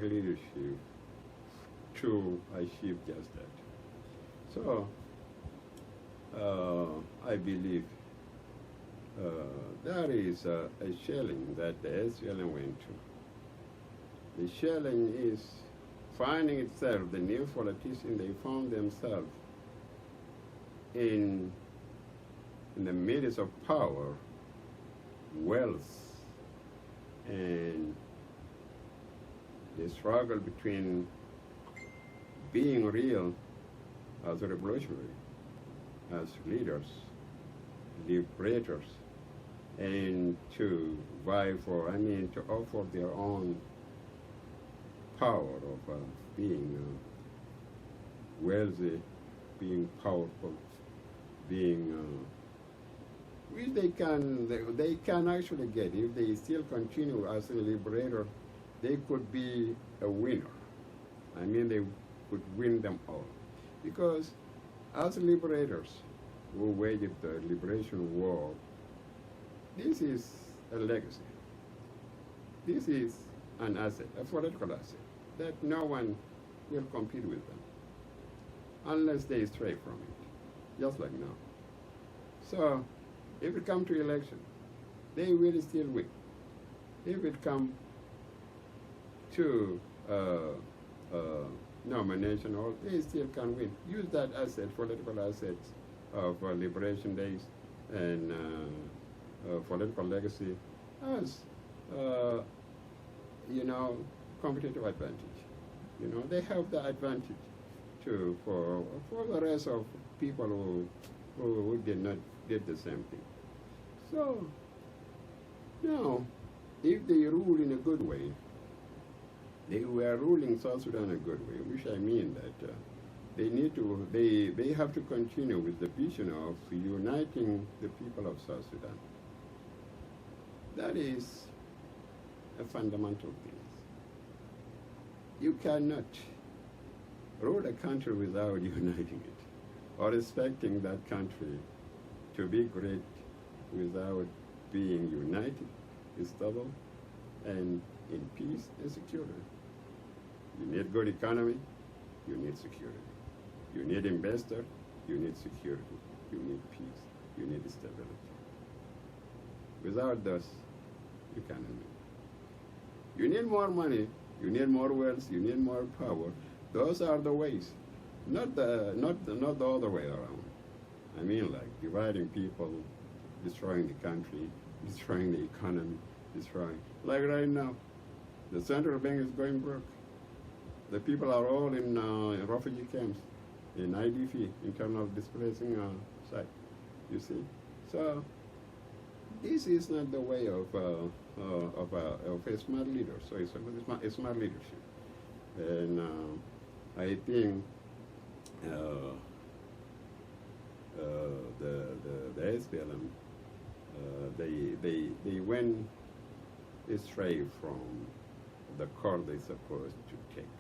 leadership to achieve just that. So I believe there is a challenge that the SPLM went to. The challenge is finding itself, the new politicians, they found themselves in the midst of power, wealth, and the struggle between being real as a revolutionary, as leaders, liberators, and to vie for, to offer their own power of being wealthy, being powerful, being which they can actually get if they still continue as a liberator. They could be a winner. They could win them all, because as liberators who waged the liberation war, this is a legacy. This is an asset, a political asset, that no one will compete with them unless they stray from it, just like now. So if it comes to election, they will still win. If it comes to nomination, or they still can win. Use that asset, political assets of liberation days and political legacy as competitive advantage. They have the advantage for the rest of people who did not did the same thing. So now, if they rule in a good way, they were ruling South Sudan in a good way, which that they have to continue with the vision of uniting the people of South Sudan. That is a fundamental thing. You cannot rule a country without uniting it, or expecting that country to be great without being united, stable, and in peace and security. You need good economy, you need security. You need investor, you need security. You need peace, you need stability. Without those, you cannot win. You need more money, you need more wealth, you need more power. Those are the ways, not the other way around. Like dividing people, destroying the country, destroying the economy, destroying. Like right now, the central bank is going broke. The people are all in refugee camps, in IDP, internal displacing site. You see, so this is not the way of a smart leader. So it's a smart leadership, and I think the SPLM they went astray from the course they're supposed to take.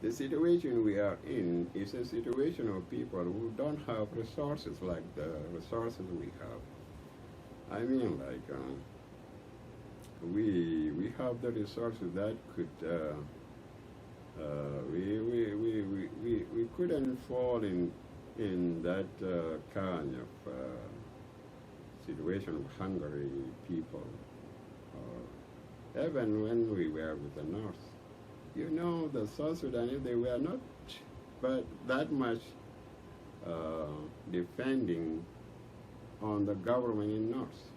The situation we are in is a situation of people who don't have resources like the resources we have. We have the resources that could we couldn't fall in that kind of situation of hungry people. Even when we were with the North, the South Sudanese, they were not but that much depending on the government in North.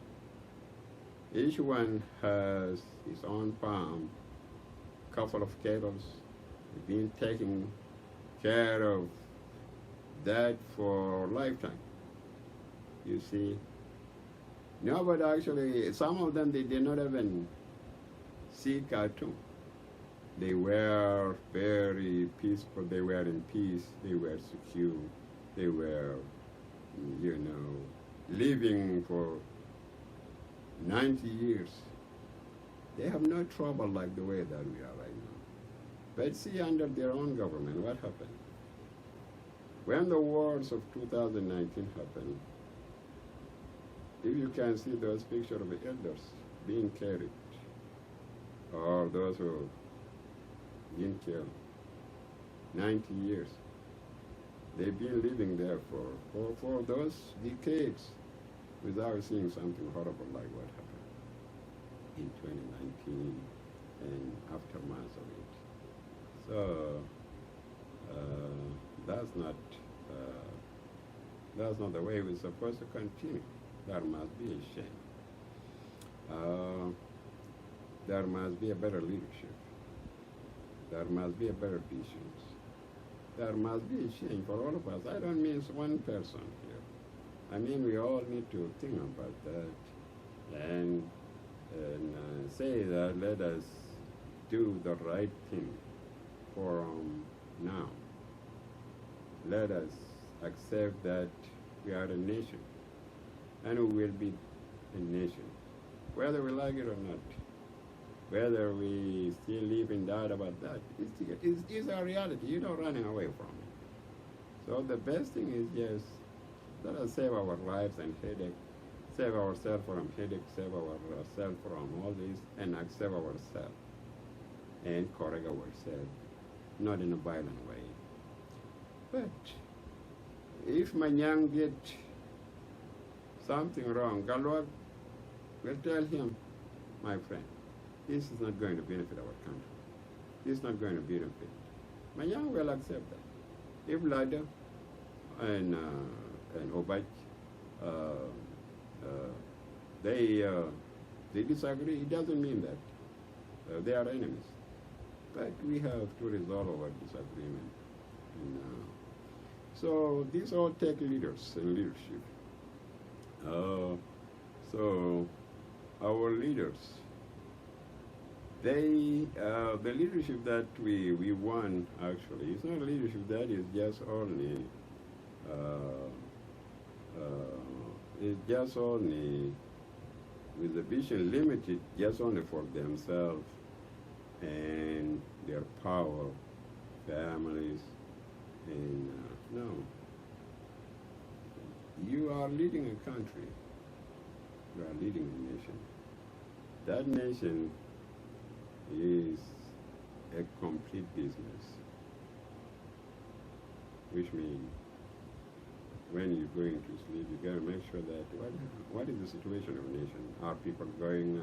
Each one has his own farm, couple of cattle, been taking care of that for a lifetime. You see. No, but actually, some of them, they did not even see cartoon. They were very peaceful. They were in peace. They were secure. They were, living for 90 years. They have no trouble like the way that we are right now. But see, under their own government, what happened? When the wars of 2019 happened, if you can see those pictures of the elders being carried, or those who been killed. 90 years. They've been living there for those decades without seeing something horrible like what happened in 2019 and aftermath of it. So that's not the way we're supposed to continue. There must be a change. There must be a better leadership. There must be a better vision. There must be a change for all of us. I don't mean one person here. I mean we all need to think about that and say that let us do the right thing from now. Let us accept that we are a nation and we will be a nation, whether we like it or not. Whether we still live in doubt about that, it's our reality. You're not running away from it. So the best thing is just let us save our lives and headache, save ourselves from headache, save ourselves from all this, and accept ourselves and correct ourselves, not in a violent way. But if Manyang did something wrong, Galwag will tell him, my friend, this is not going to benefit our country. This is not going to benefit. Manyang will accept that. If Lada and Obaj, they disagree, it doesn't mean that they are enemies. But we have to resolve our disagreement. So these all take leaders and leadership. So our leaders, the leadership that we want actually, it's not leadership that is just only with the vision limited just only for themselves and their power, families, and no. You are leading a country. You are leading a nation. That nation is a complete business, which means when you're going to sleep, you got to make sure that what is the situation of the nation? Are people going to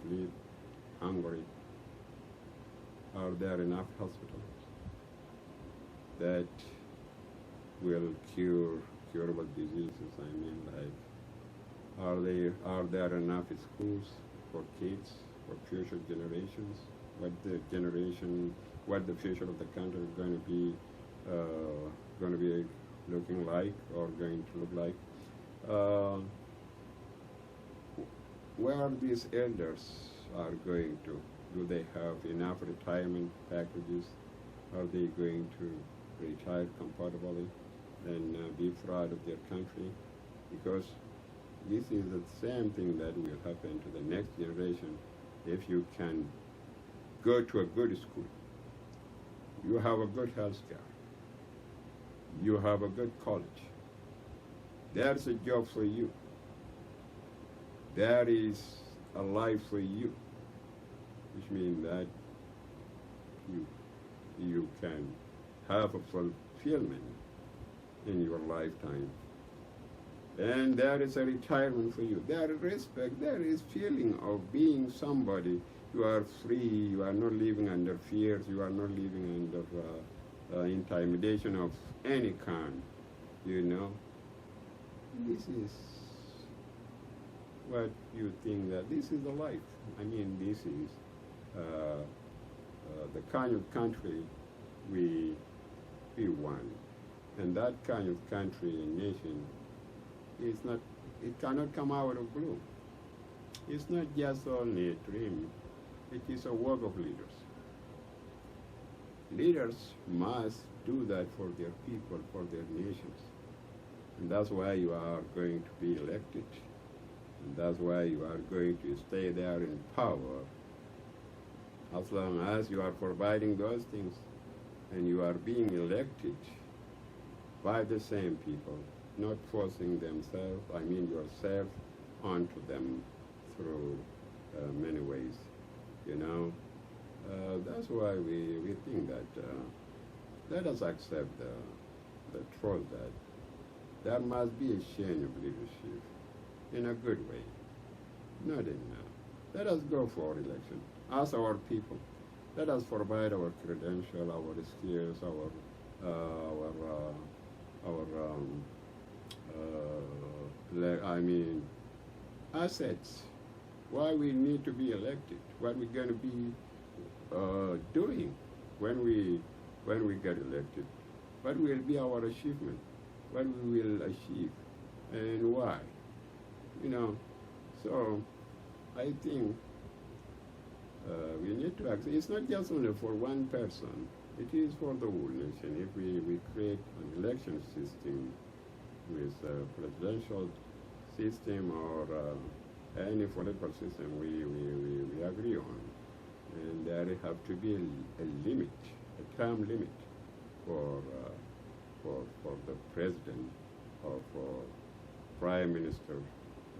sleep hungry? Are there enough hospitals that will cure curable diseases? I mean, like, are there enough schools for kids, for future generations? What the future of the country is going to be looking like, or going to look like? Where these elders are going to? Do they have enough retirement packages? Are they going to retire comfortably and be proud of their country? Because this is the same thing that will happen to the next generation if you can go to a good school. You have a good health care. You have a good college. There's a job for you. There is a life for you, which means that you can have a fulfillment in your lifetime. And there is a retirement for you. There is respect. There is feeling of being somebody. You are free. You are not living under fears. You are not living under intimidation of any kind. You know. This is what you think that this is the life. I mean, this is the kind of country we want. And that kind of country and nation is not, it cannot come out of blue. It's not just only a dream, it is a work of leaders. Leaders must do that for their people, for their nations. And that's why you are going to be elected. And that's why you are going to stay there in power as long as you are providing those things and you are being elected by the same people, not forcing themselves, I mean yourself, onto them through many ways. You know, that's why we think that let us accept the truth that there must be a change of leadership in a good way, not in. Let us go for election. As our people, let us provide our credential, our skills, assets. Why we need to be elected? What we're going to be doing when we get elected? What will be our achievement? What we will achieve, and why? So I think we need to act. It's not just only for one person. It is for the whole nation. If we create an election system with a presidential system or any political system we agree on, and there have to be a limit, a term limit for the president or for prime minister,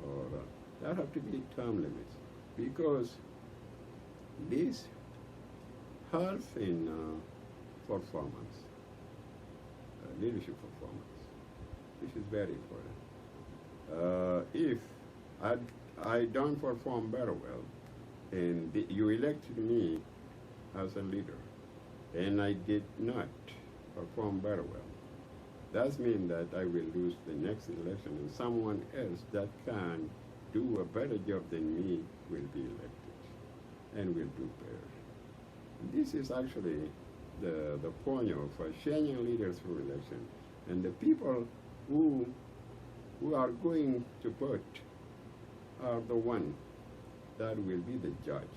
or there have to be term limits, because this helps in performance, leadership performance, which is very important. If I don't perform very well, and you elected me as a leader, and I did not perform very well, that means that I will lose the next election, and someone else that can do a better job than me will be elected and will do better. This is actually the point of changing leaders through election, and the people who are going to vote are the ones that will be the judge,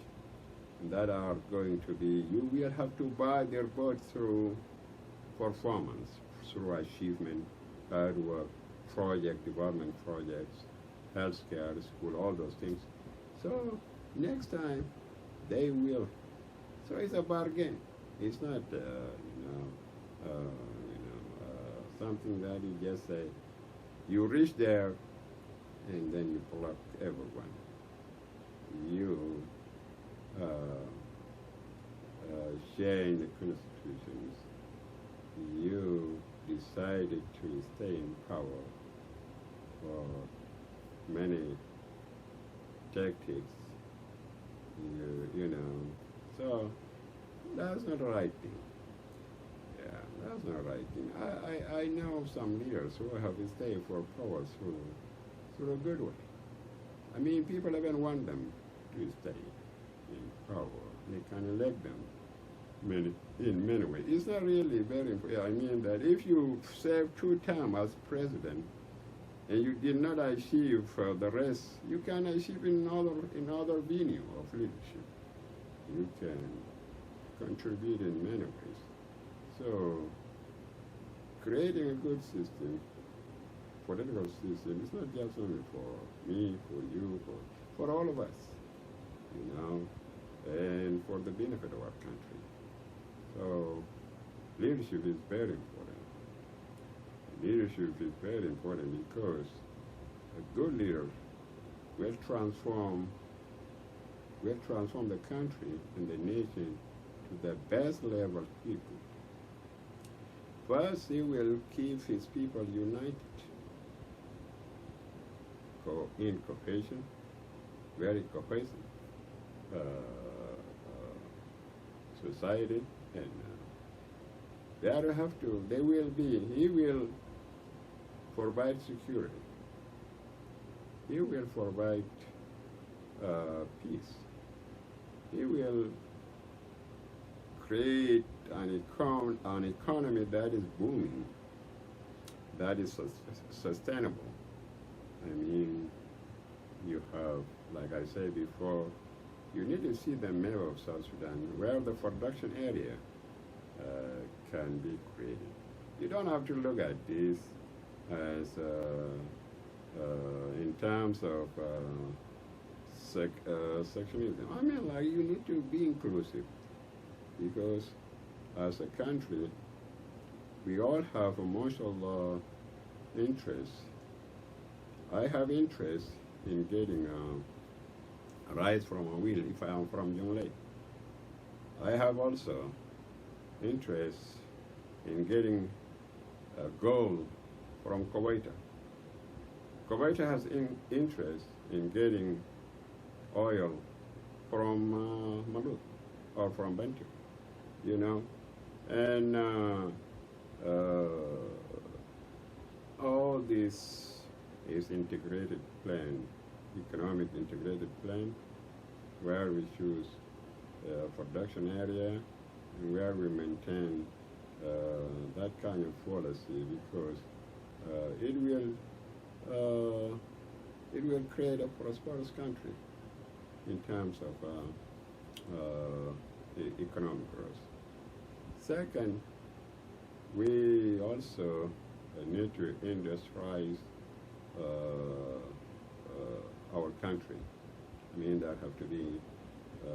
that are going to be, you will have to buy their vote through performance, through achievement, hard work, development projects, healthcare, school, all those things. So next time they will. So it's a bargain. It's not, something that you just say. You reach there, and then you pluck everyone. You change the constitutions. You decided to stay in power for many tactics, so that's not the right thing. Yeah, that's not the right thing. I know some leaders who have stayed for power through a good way. I mean, people even want them to stay in power. They can elect them in many ways. It's not really very important. I mean that if you serve 2 terms as president and you did not achieve the rest, you can achieve in other venue of leadership. You can contribute in many ways. So creating a good system, political system, is not just only for me, for you, for all of us, and for the benefit of our country. So leadership is very important. Leadership is very important because a good leader will transform the country and the nation to the best level of people. First, he will keep his people united in cohesion, very cohesive society, and he will provide security. He will provide peace. He will create an economy that is booming, that is sustainable. I mean, you have, like I said before, you need to see the map of South Sudan, where the production area can be created. You don't have to look at this as in terms of sectionism. I mean, like, you need to be inclusive, because as a country, we all have emotional interests. I have interest in getting rice from a wheel if I am from Jonglei. I have also interest in getting gold from Kuwait. Kuwait has interest in getting oil from Malut or from Bantu, you know, and all this is integrated plan, economic integrated plan, where we choose production area and where we maintain that kind of policy, because it will create a prosperous country in terms of economic growth. Second, we also need to industrialize our country. I mean, that have to be a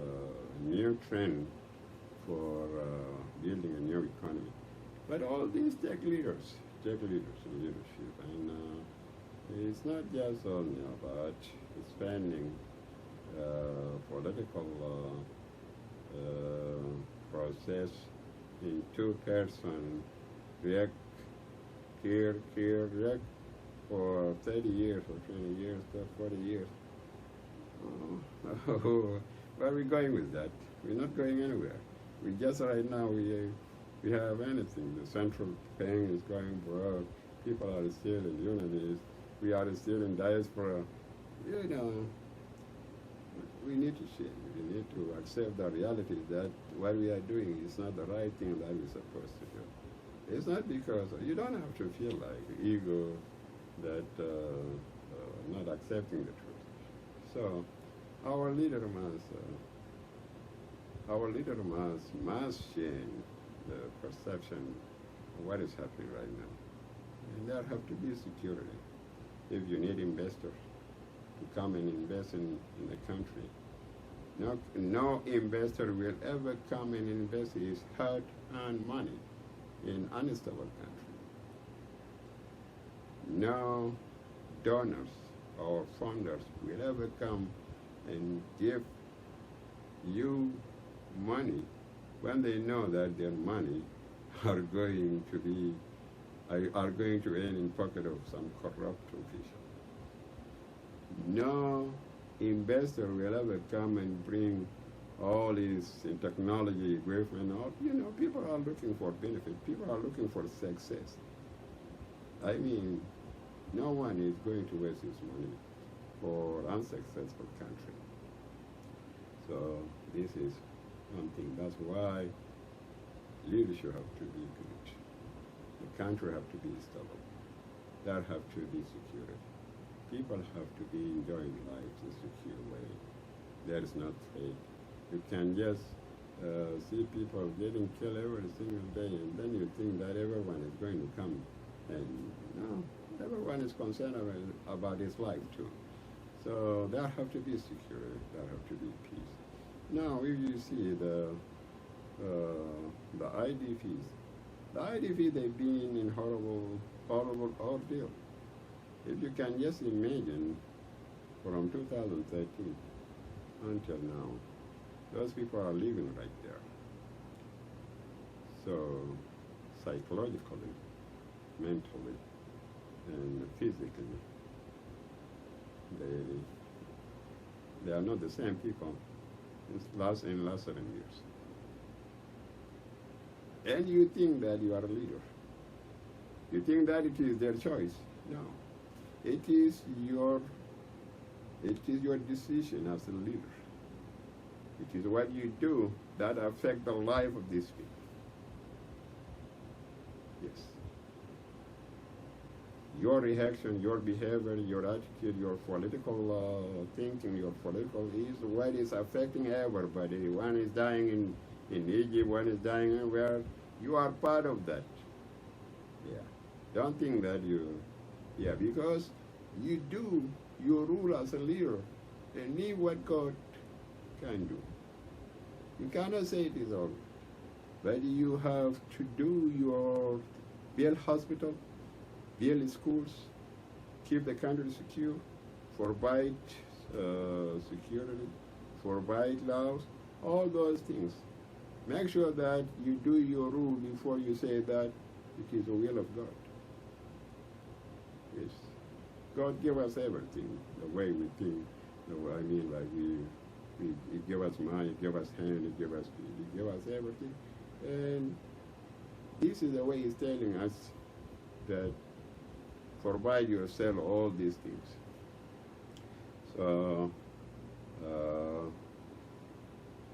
new trend for building a new economy. But all these take leaders in leadership, and it's not just only about expanding political process in two-person react, react for 30 years or 20 years or 40 years. Where are we going with that? We're not going anywhere. We just right now we have anything. The central bank is going broke. People are still in unionists. We are still in diaspora. You know, we need to change. We need to accept the reality that what we are doing is not the right thing that we're supposed to do. It's not because you don't have to feel like ego that not accepting the truth. So our leader must change the perception of what is happening right now. And there have to be security. If you need investors to come and invest in the country, no investor will ever come and invest his hard-earned money in unstable country. No donors or funders will ever come and give you money when they know that their money are going to end in pocket of some corrupt official. No investor will ever come and bring all this in technology equipment. People are looking for benefit. People are looking for success. I mean, no one is going to waste his money for unsuccessful country. So this is one thing. That's why leadership have to be good. The country have to be stable. There have to be security. People have to be enjoying life in a secure way. There is no threat. You can just see people getting killed every single day, and then you think that everyone is going to come. And no, everyone is concerned about his life too. So there have to be security. There have to be peace. Now, if you see the IDPs, they've been in horrible ordeal. If you can just imagine, from 2013 until now, those people are living right there. So, psychologically, mentally, and physically, they are not the same people in last 7 years. And you think that you are a leader. You think that it is their choice. No. It is your decision as a leader. It is what you do that affects the life of these people. Yes. Your reaction, your behavior, your attitude, your political thinking, your political is what is affecting everybody. One is dying in Egypt, one is dying everywhere. You are part of that. Yeah. Don't think that because you rule as a leader and need what God can do. You cannot say it is all, but you have to do build hospital, build schools, keep the country secure, provide security, provide laws, all those things. Make sure that you do your rule before you say that it is the will of God. Yes. God give us everything, the way we think. I mean, like He give us mind, He give us hand, He give us feet, He give us everything. And this is the way He's telling us that provide yourself all these things. So,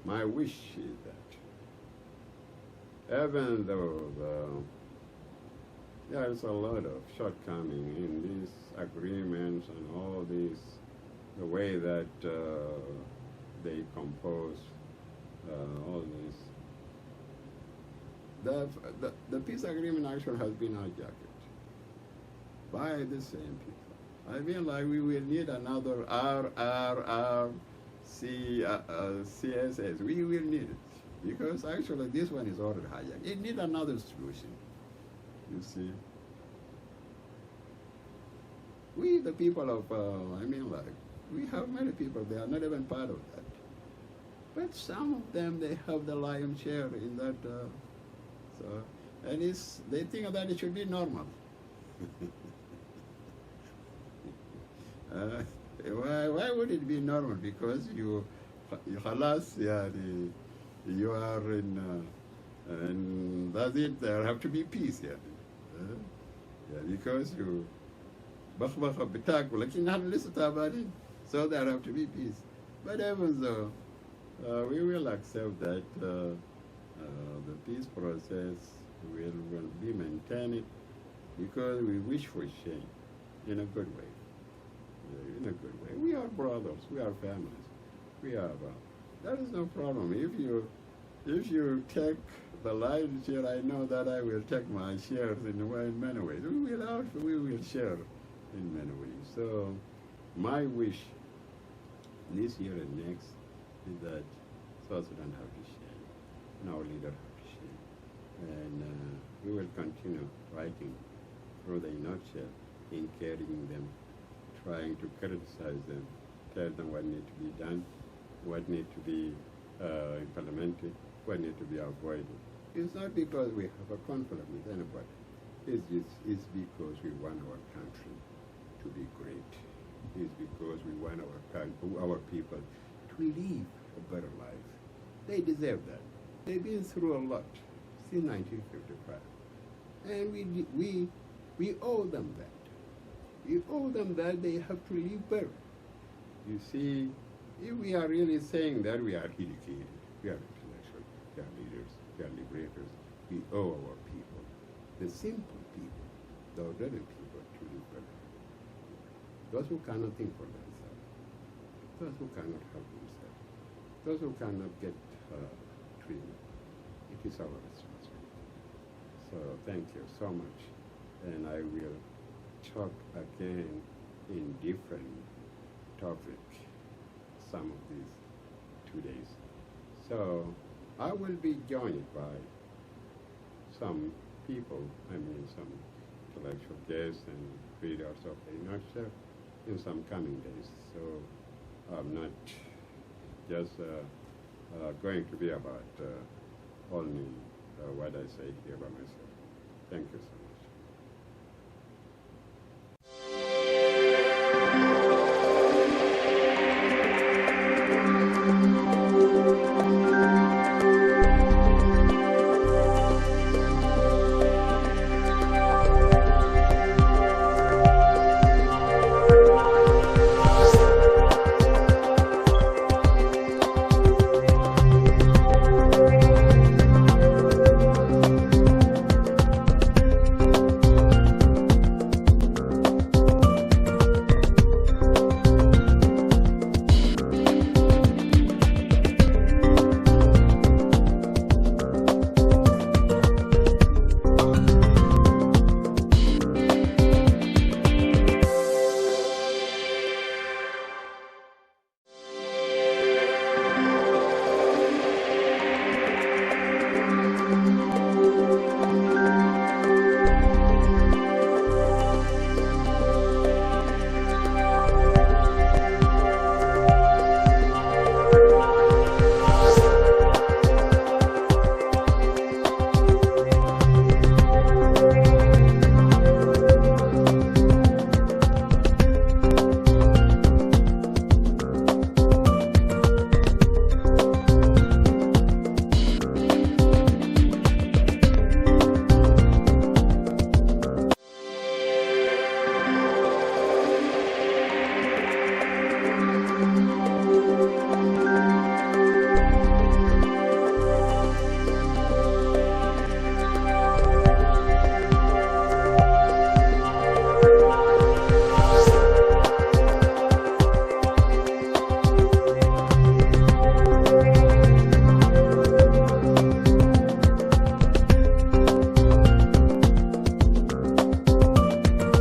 my wish is that even though there's a lot of shortcoming in these agreements and all this, the way that they compose all this. The peace agreement actually has been hijacked by the same people. I mean, like we will need another CSS. We will need it because actually this one is already hijacked. It needs another solution. You see, we the people of we have many people. They are not even part of that. But some of them, they have the lion's share in that. And they think that it should be normal. Why would it be normal? Because you are in, and that's it. There have to be peace here. Because you, so there have to be peace. But even though we will accept that the peace process will be maintained because we wish for change in a good way. In a good way. We are brothers, we are families. We are, there is no problem. If you take the lion's share, I know that I will take my shares in many ways. We will share in many ways. So my wish this year and next is that South Sudan have to share, and our leader have to share. And we will continue fighting through the nutshell, encouraging them, trying to criticize them, tell them what needs to be done, what needs to be implemented, what needs to be avoided. It's not because we have a conflict with anybody. It's because we want our country to be great. It's because we want our people to live a better life. They deserve that. They've been through a lot since 1955. And we owe them that. We owe them that. They have to live better. You see, if we are really saying that we are educated, we are intellectuals, we are leaders, we are liberators, we owe our people, the simple people, the ordinary people, to live better. Those who cannot think for themselves, those who cannot help themselves, those who cannot get treatment, it is our responsibility. So thank you so much, and I will talk again in different topic some of these 2 days. So I will be joined by some people, some intellectual guests and readers of the nutshell in some coming days. So I'm not just going to be about only what I say here by myself. Thank you so much.